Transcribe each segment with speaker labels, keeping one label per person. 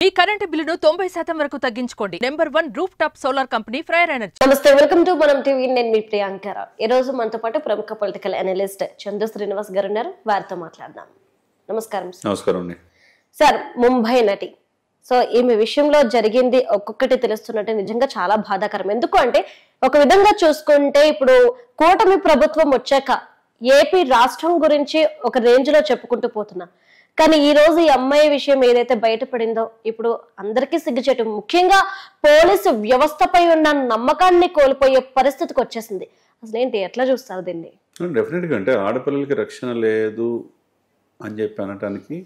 Speaker 1: మీ current బిల్లును 90% వరకు తగ్గించుకోండి. Number 1 roof top solar company Freyr energy.
Speaker 2: నమస్తే, వెల్కమ్ టు మనం టీవీ. నేను మీ ప్రియాంకర. ఈ రోజు మనతో పాటు ప్రముఖ పొలిటికల్ అనలిస్ట్ చందు శ్రీనివాస్ గారు ఉన్నారు. వారితో మాట్లాడదాం. నమస్కారం.
Speaker 3: నమస్కారం
Speaker 2: సార్. ముంబై నటి, సో ఈమె విషయంలో జరిగింది ఒక్కొక్కటి తెలుస్తున్నట్టే నిజంగా చాలా బాధాకరం. ఎందుకు అంటే ఒక విధంగా చూసుకుంటే ఇప్పుడు కూటమి ప్రభుత్వం వచ్చాక ఏపీ రాష్ట్రం గురించి ఒక రేంజ్ లో చెప్పుకుంటూ పోతున్నా, కానీ ఈ రోజు ఈ అమ్మాయి విషయం ఏదైతే బయటపడిందో ఇప్పుడు అందరికీ సిగ్గుచేటు. ముఖ్యంగా పోలీసు వ్యవస్థపై ఉన్న నమ్మకాన్ని కోల్పోయే పరిస్థితికి వచ్చేసింది. అసలు ఏంటి, ఎట్లా చూస్తారు దీన్ని?
Speaker 3: డెఫినెట్గా అంటే ఆడపిల్లలకి రక్షణ లేదు అని చెప్పి అనటానికి,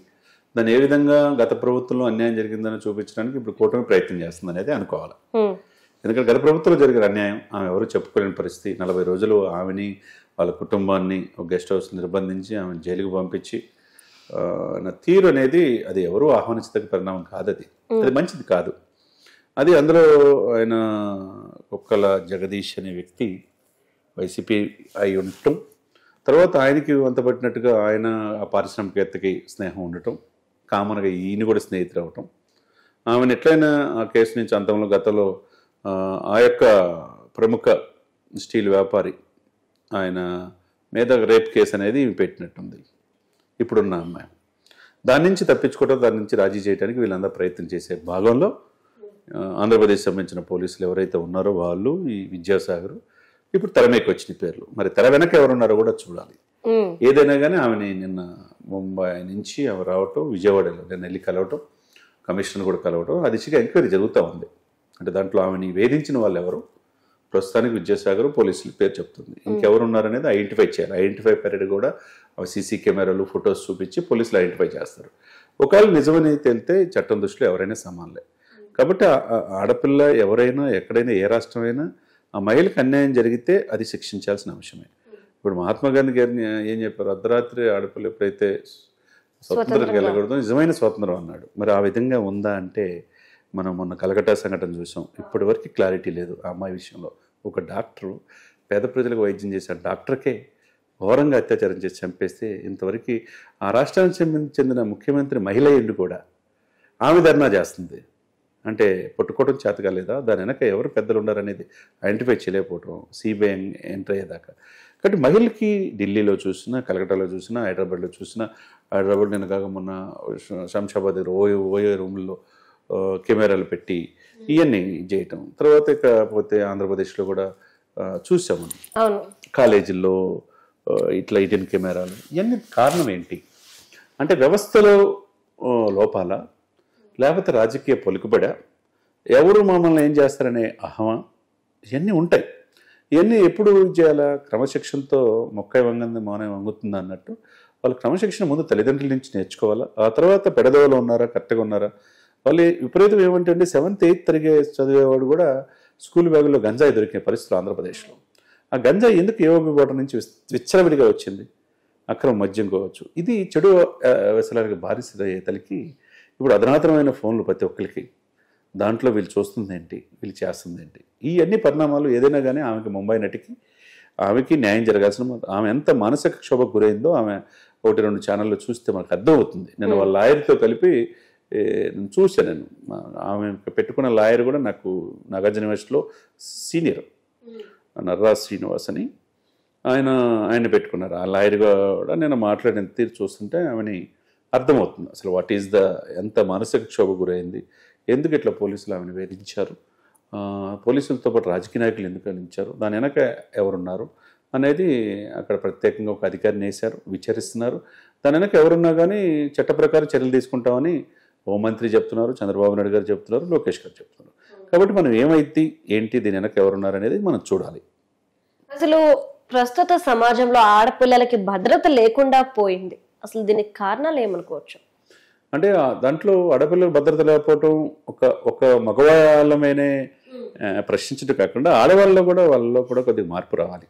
Speaker 3: దాన్ని ఏ విధంగా గత ప్రభుత్వంలో అన్యాయం జరిగిందని చూపించడానికి ఇప్పుడు కూటమి ప్రయత్నం చేస్తుంది అనేది అనుకోవాలి. ఎందుకంటే గత ప్రభుత్వంలో జరిగిన అన్యాయం ఆమె ఎవరు చెప్పుకోలేని పరిస్థితి. 40 రోజులు ఆమెని వాళ్ళ కుటుంబాన్ని ఒక గెస్ట్ హౌస్ నిర్బంధించి ఆమె జైలుకు పంపించి నా తీరు అనేది అది ఎవరూ ఆహ్వానించదగ్గ పరిణామం కాదు. అది మంచిది కాదు. అది అందులో ఆయన ఒక్కల జగదీష్ అనే వ్యక్తి వైసీపీ అయి ఉండటం, తర్వాత ఆయనకి వంతపట్టినట్టుగా ఆయన ఆ పారిశ్రామికవేత్తకి స్నేహం ఉండటం, కామన్గా ఈయన కూడా స్నేహితులు అవ్వటం, ఆమెను ఎట్లయినా ఆ కేసు నుంచి అంతంలో గతంలో ఆ యొక్క ప్రముఖ స్టీల్ వ్యాపారి ఆయన మీద రేప్ కేసు అనేది పెట్టినట్టుంది ఇప్పుడున్న అమ్మాయి. దాని నుంచి తప్పించుకోవడం, దాని నుంచి రాజీ చేయడానికి వీళ్ళందరూ ప్రయత్నం చేసే భాగంలో ఆంధ్రప్రదేశ్ సంబంధించిన పోలీసులు ఎవరైతే ఉన్నారో వాళ్ళు, ఈ విద్యాసాగర్ ఇప్పుడు తెరమేకి వచ్చిన పేర్లు. మరి తెర వెనక ఎవరున్నారో కూడా చూడాలి. ఏదైనా కానీ ఆమెని నిన్న ముంబై నుంచి ఆమె రావటం, విజయవాడలో నేను వెళ్ళి కలవటం, కమిషనర్ కూడా కలవటం, ఆ దిశగా ఎంక్వైరీ జరుగుతూ ఉంది. అంటే దాంట్లో ఆమెని వేధించిన వాళ్ళు ఎవరు, ప్రస్తుతానికి విద్యాసాగర్ పోలీసుల పేరు చెప్తుంది. ఇంకెవరు ఉన్నారనేది ఐడెంటిఫై చేయాలి. ఐడెంటిఫై పీరియడ్ కూడా సీసీ కెమెరాలు, ఫొటోస్ చూపించి పోలీసులు ఐడెంటిఫై చేస్తారు. ఒకవేళ నిజమని తేలితే చట్టం దృష్టిలో ఎవరైనా సమానలే. కాబట్టి ఆడపిల్ల ఎవరైనా ఎక్కడైనా ఏ రాష్ట్రమైనా ఆ మహిళకు అన్యాయం జరిగితే అది శిక్షించాల్సిన అంశమే. ఇప్పుడు మహాత్మా గాంధీ గారిని ఏం చెప్పారు, అర్ధరాత్రి ఆడపిల్ల ఎప్పుడైతే స్వతంత్రం వెళ్ళకూడదు, నిజమైన స్వాతంత్రం అన్నాడు. మరి ఆ విధంగా ఉందా అంటే మనం మొన్న కలకట్టా సంఘటన చూసాం. ఇప్పటి వరకు క్లారిటీ లేదు ఆ అమ్మాయి విషయంలో. ఒక డాక్టరు పేద ప్రజలకు వైద్యం చేసే డాక్టర్కే ఘోరంగా అత్యాచారం చేసి చంపేస్తే ఇంతవరకు ఆ రాష్ట్రానికి చెందిన ముఖ్యమంత్రి మహిళ ఎండు కూడా ఆమె ధర్నా చేస్తుంది. అంటే పట్టుకోవడం చేతగా లేదా, దాని వెనక ఎవరు పెద్దలు ఉన్నారనేది ఐడెంటిఫై చేయలేకపోవటం సిబిఐ ఎంటర్ అయ్యేదాకా. కాబట్టి మహిళకి ఢిల్లీలో చూసినా, కలకట్టాలో చూసినా, హైదరాబాద్లో చూసినా, హైదరాబాద్ నేను కాక మొన్న శంషాబాద్ దగ్గర ఓయో రూముల్లో కెమెరాలు పెట్టి ఇవన్నీ చేయటం, తర్వాత ఇకపోతే ఆంధ్రప్రదేశ్లో కూడా చూసాము కాలేజీల్లో ఇట్లా 18 కెమెరాలు. ఇవన్నీ కారణం ఏంటి అంటే వ్యవస్థలో లోపాల, లేకపోతే రాజకీయ పలుకుబడా, ఎవరు మమ్మల్ని ఏం చేస్తారనే అహమా, ఇవన్నీ ఉంటాయి. ఇవన్నీ ఎప్పుడు చేయాలా? క్రమశిక్షణతో మొక్క వంగంది మౌనం వంగుతుంది అన్నట్టు వాళ్ళు క్రమశిక్షణ ముందు తల్లిదండ్రుల నుంచి నేర్చుకోవాలా. ఆ తర్వాత పెడదవలో ఉన్నారా, కరెక్ట్గా ఉన్నారా. వాళ్ళు విపరీతం ఏమంటే 7th 8th చదివేవాడు కూడా స్కూల్ బ్యాగుల్లో గంజాయి దొరికిన పరిస్థితులు ఆంధ్రప్రదేశ్లో. ఆ గంజాయి ఎందుకు ఏవోబోవడం నుంచి విచ్చలవిడిగా వచ్చింది, అక్రమ మద్యం కావచ్చు. ఇది చెడు వ్యసనాలకు బారిసయ్యే తల్లికి ఇప్పుడు అధునాతనమైన ఫోన్లు ప్రతి ఒక్కరికి, దాంట్లో వీళ్ళు చూస్తుంది ఏంటి, వీళ్ళు చేస్తుంది ఏంటి, ఈ అన్ని పరిణామాలు ఏదైనా కానీ ఆమెకి ముంబై నటికి ఆమెకి న్యాయం జరగాల్సిన, ఆమె ఎంత మానసిక క్షోభకు గురైందో ఆమె 1-2 ఛానల్లో చూస్తే మనకు అర్థమవుతుంది. నేను వాళ్ళ లాయర్తో కలిపి చూశాను. నేను ఆమె పెట్టుకున్న లాయర్ కూడా నాకు నాగార్జున యూనివర్సిటీలో సీనియర్ నర్రాజ్ శ్రీనివాస్ అని ఆయన పెట్టుకున్నారు. ఆ లాయర్ కూడా నేను మాట్లాడిన తీరు చూస్తుంటే ఆమెని అర్థమవుతుంది అసలు వాట్ ఈస్ ఎంత మానసిక క్షోభ గురైంది, ఎందుకు ఇట్లా పోలీసులు ఆమెను వేధించారు, పోలీసులతో పాటు రాజకీయ నాయకులు ఎందుకు వేధించారు, దాని వెనక ఎవరున్నారు అనేది అక్కడ ప్రత్యేకంగా ఒక అధికారిని వేశారు, విచారిస్తున్నారు. దాని వెనక ఎవరున్నా కానీ చట్ట ప్రకారం చర్యలు తీసుకుంటామని హోంమంత్రి చెప్తున్నారు, చంద్రబాబు నాయుడు గారు చెప్తున్నారు, లోకేష్ గారు చెప్తున్నారు. కాబట్టి మనం ఏమైతే ఏంటి, దీని వెనక ఎవరున్నారు అనేది మనం చూడాలి.
Speaker 2: అసలు ప్రస్తుత సమాజంలో ఆడపిల్లలకి భద్రత లేకుండా పోయింది. అసలు దీనికి కారణాలు ఏమనుకోవచ్చు?
Speaker 3: అంటే దాంట్లో ఆడపిల్లలకు భద్రత లేకపోవటం ఒక మగవాళ్ళమేనే ప్రశ్నించడం కాకుండా ఆడవాళ్ళలో కూడా వాళ్ళలో కూడా కొద్దిగా మార్పు రావాలి.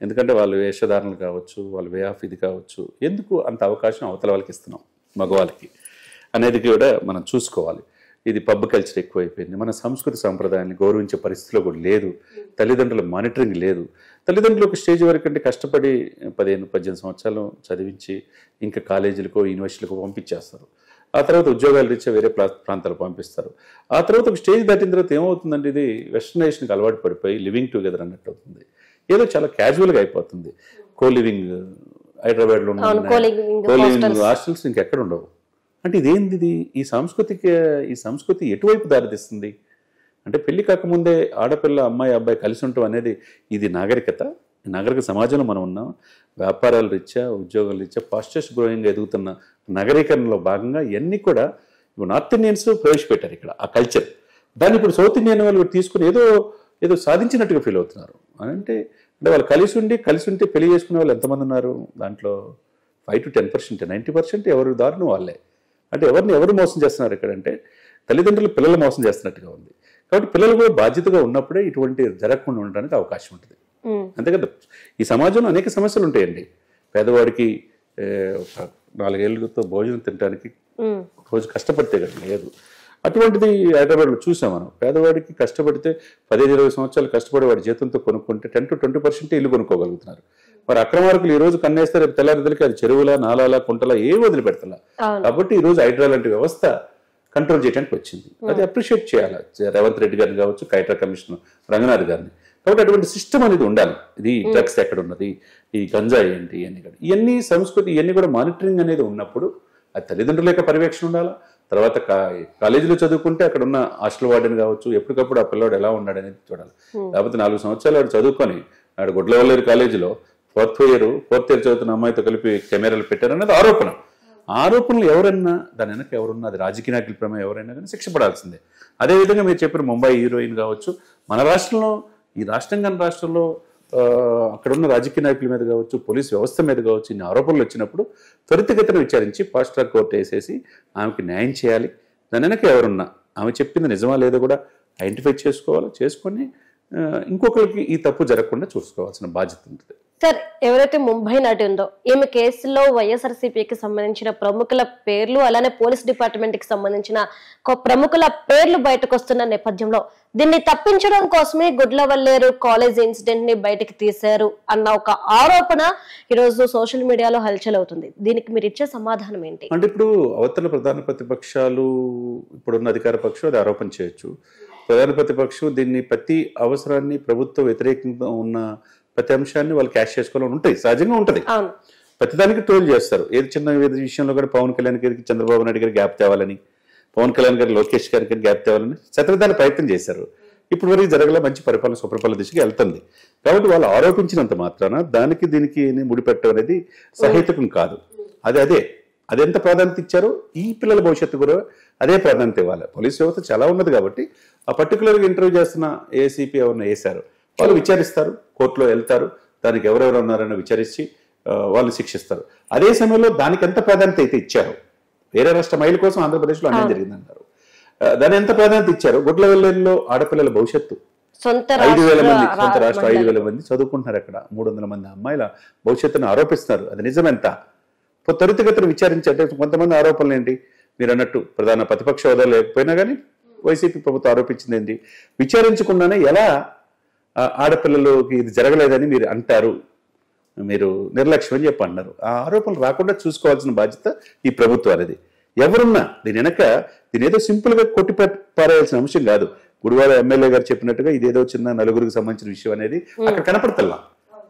Speaker 3: ఎందుకంటే వాళ్ళు వేషధారణలు కావచ్చు, వాళ్ళ వే ఆఫ్ ఇది కావచ్చు, ఎందుకు అంత అవకాశం అవతల వాళ్ళకి ఇస్తున్నాం మగవాళ్ళకి అనేది కూడా మనం చూసుకోవాలి. ఇది పబ్ కల్చర్ ఎక్కువైపోయింది. మన సంస్కృతి సాంప్రదాయాన్ని గౌరవించే పరిస్థితిలో కూడా లేదు. తల్లిదండ్రుల మానిటరింగ్ లేదు. తల్లిదండ్రులు ఒక స్టేజ్ వరకు అంటే కష్టపడి 15-18 సంవత్సరాలు చదివించి ఇంకా కాలేజీలకో యూనివర్సిటీలకో పంపించేస్తారు. ఆ తర్వాత ఉద్యోగాలు రీత్యా వేరే ప్రాంతాలు పంపిస్తారు. ఆ తర్వాత ఒక స్టేజ్ దాటిన తర్వాత ఏమవుతుందంటే ఇది వెస్టర్నైజేషన్కి అలవాటు పడిపోయి లివింగ్ టుగెదర్ అన్నట్టు అవుతుంది. ఏదో చాలా క్యాజువల్గా అయిపోతుంది. లివింగ్ హైదరాబాద్లో ఉన్న లివింగ్ హాస్టల్స్ ఇంకెక్కడ ఉండవు. అంటే ఇదేంది ఈ సంస్కృతి ఎటువైపు దారితీస్తుంది అంటే పెళ్లి కాకముందే ఆడపిల్ల అమ్మాయి అబ్బాయి కలిసి ఉండటం అనేది ఇది నాగరికత సమాజంలో మనం ఉన్నాం. వ్యాపారాల రీత్యా ఉద్యోగాల రీత్యా ఫాస్టెస్ట్ గ్రోయింగ్ ఎదుగుతున్న నగరీకరణలో భాగంగా ఇవన్నీ కూడా నార్త్ ఇండియన్స్ ప్రవేశపెట్టారు ఇక్కడ ఆ కల్చర్. దాన్ని ఇప్పుడు సౌత్ ఇండియన్ వాళ్ళు తీసుకుని ఏదో సాధించినట్టుగా ఫీల్ అవుతున్నారు. అంటే వాళ్ళు కలిసి ఉంటే పెళ్లి చేసుకునే వాళ్ళు ఎంతమంది ఉన్నారు? దాంట్లో 5 to 10%, 90% ఎవరి దారులు వాళ్ళే. అంటే ఎవరు మోసం చేస్తున్నారు ఇక్కడ అంటే తల్లిదండ్రులు పిల్లలు మోసం చేస్తున్నట్టుగా ఉంది. కాబట్టి పిల్లలు కూడా బాధ్యతగా ఉన్నప్పుడే ఇటువంటి జరగకుండా ఉండడానికి అవకాశం ఉంటుంది. అంతేకాదు ఈ సమాజంలో అనేక సమస్యలు ఉంటాయండి. పేదవాడికి 4 ఏళ్ళతో భోజనం తినడానికి రోజు కష్టపడితే కదా లేదు. అటువంటిది హైదరాబాద్లో చూసాం మనం. పేదవాడికి కష్టపడితే 15-20 సంవత్సరాలు కష్టపడి వాడి జీతంతో కొనుక్కుంటే 10 to 20% ఇల్లు కొనుక్కోగలుగుతున్నారు. మరి అక్రమార్కులు ఈ రోజు కన్నేస్తే రేపు తెల్లారిదలకి అది చెరువుల నాలాల కుంటల ఏం వదిలిపెడతలా. కాబట్టి ఈ రోజు హైడ్రా లాంటి వ్యవస్థ కంట్రోల్ చేయడానికి వచ్చింది. అది అప్రిషియేట్ చేయాలి రేవంత్ రెడ్డి గారిని కావచ్చు, కైట్రా కమిషనర్ రంగనాథ్ గారిని. కాబట్టి అటువంటి సిస్టమ్ అనేది ఉండాలి. ఇది డ్రగ్స్ ఎక్కడ ఉన్నది, ఈ గంజాయి ఏంటి ఇవన్నీ సంస్కృతి ఇవన్నీ కూడా మానిటరింగ్ అనేది ఉన్నప్పుడు అది తల్లిదండ్రుల యొక్క పర్యవేక్షణ ఉండాలా. తర్వాత కాలేజీలో చదువుకుంటే అక్కడ ఉన్న హాస్టల్ వార్డెన్ కావచ్చు, ఎప్పటికప్పుడు ఆ పిల్లవాడు ఎలా ఉన్నాడు అనేది చూడాలి. లేకపోతే 4 సంవత్సరాలు వాడు చదువుకొని వాడు గుడ్లవల్లేరు కాలేజీలో ఫోర్త్ ఇయర్ చదువుతున్న అమ్మాయితో కలిపి కెమెరాలు పెట్టారనేది ఆరోపణలు ఎవరన్నా దాని వెనక ఎవరున్నా అది రాజకీయ నాయకుల ప్రమేయం ఎవరైనా కానీ శిక్ష పడాల్సిందే. అదేవిధంగా మీరు చెప్పిన ముంబై హీరోయిన్ కావచ్చు, మన రాష్ట్రంలో ఈ రాష్ట్రంలో అక్కడున్న రాజకీయ నాయకుల మీద కావచ్చు, పోలీస్ వ్యవస్థ మీద కావచ్చు ఇన్ని ఆరోపణలు వచ్చినప్పుడు త్వరితగతిన విచారించి ఫాస్ట్ ట్రాక్ కోర్టు వేసేసి ఆమెకి న్యాయం చేయాలి. దాని వెనక ఎవరున్నా ఆమె చెప్పింది నిజమా లేదో కూడా ఐడెంటిఫై చేసుకొని ఇంకొకరికి ఈ తప్పు జరగకుండా చూసుకోవాల్సిన బాధ్యత ఉంటుంది.
Speaker 2: సార్, ఎవరైతే ముంబై నటి ఉందో ఈమె కేసులో వైఎస్ఆర్సీపీకి సంబంధించిన ప్రముఖుల పేర్లు అలానే పోలీస్ డిపార్ట్మెంట్ కి సంబంధించిన ప్రముఖుల పేర్లు బయటకు వస్తున్న నేపథ్యంలో దీన్ని తప్పించడం కోసమే గుడ్లవల్లేరు కాలేజ్ ఇన్సిడెంట్ ని బయటకు తీశారు అన్న ఒక ఆరోపణ ఈరోజు సోషల్ మీడియాలో హల్చల్ అవుతుంది. దీనికి మీరు ఇచ్చే సమాధానం ఏంటి?
Speaker 3: అంటే ఇప్పుడు అవతల ప్రధాన ప్రతిపక్షాలు ఇప్పుడున్న అధికార పక్షం అది ఆరోపణ చేయొచ్చు. ప్రధాన ప్రతిపక్షం దీన్ని ప్రతి అవసరాన్ని ప్రభుత్వ వ్యతిరేకంగా ఉన్న ప్రతి అంశాన్ని వాళ్ళు క్యాష్ చేసుకోవాలని ఉంటాయి, సహజంగా ఉంటుంది. ప్రతిదానికి ట్రోల్ చేస్తారు. ఏది చిన్న విషయంలో కూడా పవన్ కళ్యాణ్ గారికి చంద్రబాబు నాయుడు గారికి గ్యాప్ తేవాలని, పవన్ కళ్యాణ్ గారు లోకేష్ గారికి గ్యాప్ తేవాలని శతవిధాల ప్రయత్నం చేశారు. ఇప్పుడు వరకు జరగలే, మంచి పరిపాలన సుపరిపాలన దిశగా వెళ్తుంది. కాబట్టి వాళ్ళు ఆరోపించినంత మాత్రాన దానికి దీనికి ముడిపెట్టడం అనేది సహేతుకం కాదు. అది ఎంత ప్రాధాన్యత ఇచ్చారో ఈ పిల్లల భవిష్యత్తు కూడా అదే ప్రాధాన్యత ఇవ్వాలి. పోలీస్ వ్యవస్థ చాలా ఉన్నది కాబట్టి ఆ పర్టికులర్గా ఇంటర్వ్యూ చేస్తున్న ఏసీపీ ఎవరిని వేశారు, వాళ్ళు విచారిస్తారు, కోర్టులో వెళ్తారు, దానికి ఎవరెవరు ఉన్నారని విచారించి వాళ్ళు శిక్షిస్తారు. అదే సమయంలో దానికి ఎంత ప్రాధాన్యత అయితే ఇచ్చారు, వేరే రాష్ట్ర మహిళల కోసం ఆంధ్రప్రదేశ్లో అన్యాయం జరిగిందంటారు, దాని ఎంత ప్రాధాన్యత ఇచ్చారు. గుడ్లవల్లేరులో ఆడపిల్లల భవిష్యత్తు 5,000 మంది, సొంత రాష్ట్రం 5,000 మంది చదువుకుంటున్నారు. అక్కడ 300 మంది అమ్మాయిల భవిష్యత్తును ఆరోపిస్తున్నారు. అది నిజమెంత త్వరితగతిన విచారించంటే కొంతమంది ఆరోపణలు ఏంటి మీరు అన్నట్టు ప్రధాన ప్రతిపక్ష హోదా లేకపోయినా కానీ వైసీపీ ప్రభుత్వం ఆరోపించింది ఏంటి, విచారించకుండానే ఎలా ఆడపిల్లలకి ఇది జరగలేదని మీరు అంటారు, మీరు నిర్లక్ష్యం అని చెప్పి అన్నారు. ఆ ఆరోపణలు రాకుండా చూసుకోవాల్సిన బాధ్యత ఈ ప్రభుత్వం అనేది. ఎవరున్నా దీని వెనక ఏదో సింపుల్ గా కొట్టి పారేయాల్సిన అంశం కాదు. గుడివాడ ఎమ్మెల్యే గారు చెప్పినట్టుగా ఇదేదో చిన్న నలుగురికి సంబంధించిన విషయం అనేది అక్కడ కనపడతల్లా.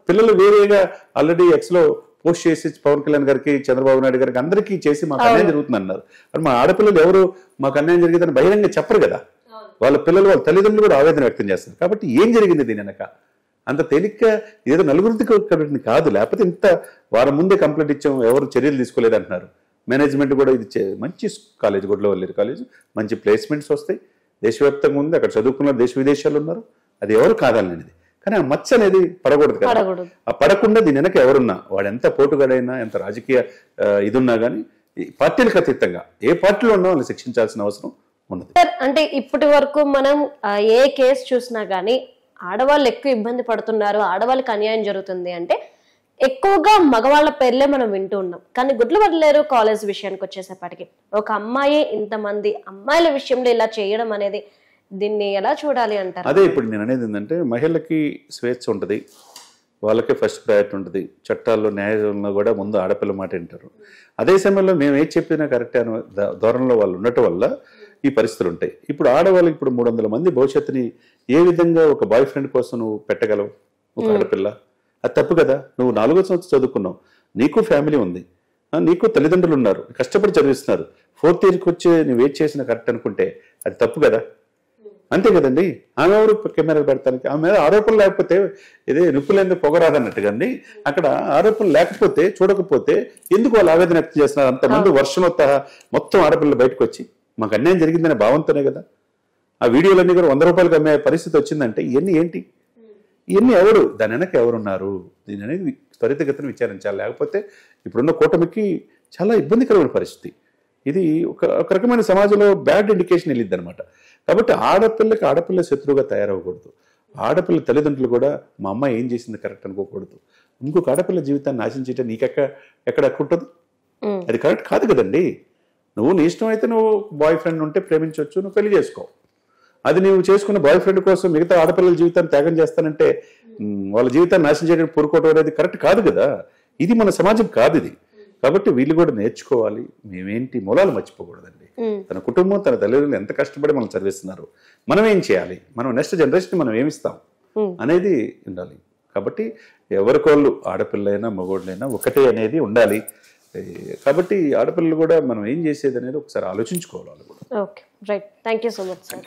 Speaker 3: పిల్లలు వేరేగా ఆల్రెడీ ఎక్స్ లో పోస్ట్ చేసి పవన్ కళ్యాణ్ గారికి, చంద్రబాబు నాయుడు గారికి అందరికీ చేసి మాకు అన్యాయం జరుగుతుంది అన్నారు. మరి మా ఆడపిల్లలు ఎవరు మాకు అన్యాయం జరిగిందని బహిరంగ చెప్పరు కదా. వాళ్ళ పిల్లలు వాళ్ళ తల్లిదండ్రులు కూడా ఆవేదన వ్యక్తం చేస్తారు. కాబట్టి ఏం జరిగింది దీని వెనక అంత తేలిగ్గా ఏదో నలుగురికి కాదు. లేకపోతే ఇంత వారం ముందే కంప్లైంట్ ఇచ్చాం, ఎవరు చర్యలు తీసుకోలేదు అంటున్నారు. మేనేజ్మెంట్ కూడా ఇది మంచి కాలేజ్, గుడ్లవల్లేరు కాలేజ్, మంచి ప్లేస్మెంట్స్ వస్తాయి, దేశవ్యాప్తంగా ఉంది, అక్కడ చదువుకున్న దేశ విదేశాలు ఉన్నారు, అది ఎవరు కాదనేది. కానీ ఆ మచ్చ అనేది పడకూడదు కదా. ఆ పడకుండా దీని వెనక ఎవరున్నా, వాడు ఎంత పోటుగాడైనా, ఎంత రాజకీయ ఇదున్నా కానీ పార్టీలకు అతీతంగా ఏ పార్టీలో ఉన్నా వాళ్ళు శిక్షించాల్సిన అవసరం ఉన్నది.
Speaker 2: అంటే ఇప్పటి వరకు మనం ఏ కేసు చూసినా గానీ ఆడవాళ్ళు ఎక్కువ ఇబ్బంది పడుతున్నారు, ఆడవాళ్ళకి అన్యాయం జరుగుతుంది అంటే ఎక్కువగా మగవాళ్ళ పేర్లే మనం వింటూ ఉన్నాం. కానీ గుడ్లవల్లేరు కాలేజ్ విషయానికి వచ్చేసేపటికి ఒక అమ్మాయి ఇంతమంది అమ్మాయిల విషయంలో ఇలా చేయడం అనేది దీన్ని ఎలా చూడాలి అంటారు?
Speaker 3: అదే ఇప్పుడు నేను అనేది ఏంటంటే మహిళలకి స్వేచ్ఛ ఉంటుంది, వాళ్ళకే ఫస్ట్ ప్రయారిటీ ఉంటుంది. చట్టాల్లో న్యాయంలో కూడా ముందు ఆడపిల్ల మాట వింటారు. అదే సమయంలో మేము ఏది చెప్పినా కరెక్టే అనే ధోరణిలో వాళ్ళు ఉండటం వల్ల ఈ పరిస్థితులు ఉంటాయి. ఇప్పుడు ఆడవాళ్ళకి ఇప్పుడు 300 మంది భవిష్యత్తుని ఏ విధంగా ఒక బాయ్ ఫ్రెండ్ కోసం నువ్వు పెట్టగలవు? ఒక ఆడపిల్ల అది తప్పు కదా. నువ్వు 4వ సంవత్సరం చదువుకున్నావు, నీకు ఫ్యామిలీ ఉంది, నీకు తల్లిదండ్రులు ఉన్నారు, కష్టపడి చదివిస్తున్నారు. 4th ఇయర్కి వచ్చి నువ్వు వెయిట్ చేసిన కరెక్ట్ అనుకుంటే అది తప్పు కదా. అంతే కదండి. ఆమె ఎవరు కెమెరా పెడతానికి? ఆమె మీద ఆరోపణలు లేకపోతే ఇదే నిప్పులేందుకు పొగరాదన్నట్టుగా అండి. అక్కడ ఆరోపణలు లేకపోతే చూడకపోతే ఎందుకు వాళ్ళు ఆవేదన వ్యక్తం చేస్తున్నారు? అంతమంది వర్షంతో మొత్తం ఆడపిల్లలు బయటకు వచ్చి మాకు అన్యాయం జరిగిందనే భావంతోనే కదా. ఆ వీడియోలన్నీ కూడా 100 రూపాయలకు అమ్మే పరిస్థితి వచ్చిందంటే ఇవన్నీ ఏంటి? ఇవన్నీ ఎవరు? దాని వెనక ఎవరున్నారు? దీని అనేది త్వరితగతిన విచారించాలి. లేకపోతే ఇప్పుడున్న కూటమికి చాలా ఇబ్బందికరమైన పరిస్థితి. ఇది ఒక రకమైన సమాజంలో బ్యాడ్ ఇండికేషన్ వెళ్ళిద్ది అనమాట. కాబట్టి ఆడపిల్ల శత్రువుగా తయారవ్వకూడదు. ఆడపిల్ల తల్లిదండ్రులు కూడా మా అమ్మాయి ఏం చేసింది కరెక్ట్ అనుకోకూడదు. ఇంకొక ఆడపిల్ల జీవితాన్ని నాశించేట ఎక్కడ ఉంటుంది? అది కరెక్ట్ కాదు కదండి. నువ్వు నీ ఇష్టం అయితే నువ్వు బాయ్ ఫ్రెండ్ ఉంటే ప్రేమించవచ్చు, నువ్వు పెళ్లి చేసుకో. అది నువ్వు చేసుకున్న బాయ్ ఫ్రెండ్ కోసం మిగతా ఆడపిల్లల జీవితాన్ని త్యాగం చేస్తానంటే వాళ్ళ జీవితాన్ని నాశనం చేయడానికి పూరుకోవడం అనేది కరెక్ట్ కాదు కదా. ఇది మన సమాజం కాదు ఇది. కాబట్టి వీళ్ళు కూడా నేర్చుకోవాలి. మేమేంటి మూలాలు మర్చిపోకూడదండి. తన కుటుంబం, తన తల్లిదండ్రులు ఎంత కష్టపడి మనం చదివిస్తున్నారు, మనం ఏం చేయాలి, మనం నెక్స్ట్ జనరేషన్ మనం ఏమిస్తాం అనేది ఉండాలి. కాబట్టి ఎవరికోళ్ళు ఆడపిల్లైనా మగోళ్ళైనా ఒకటే అనేది ఉండాలి. కాబట్టి ఆడపిల్లలు కూడా మనం ఏం చేసేది అనేది ఒకసారి ఆలోచించుకోవాలి.
Speaker 2: Okay, right. Thank you so much sir.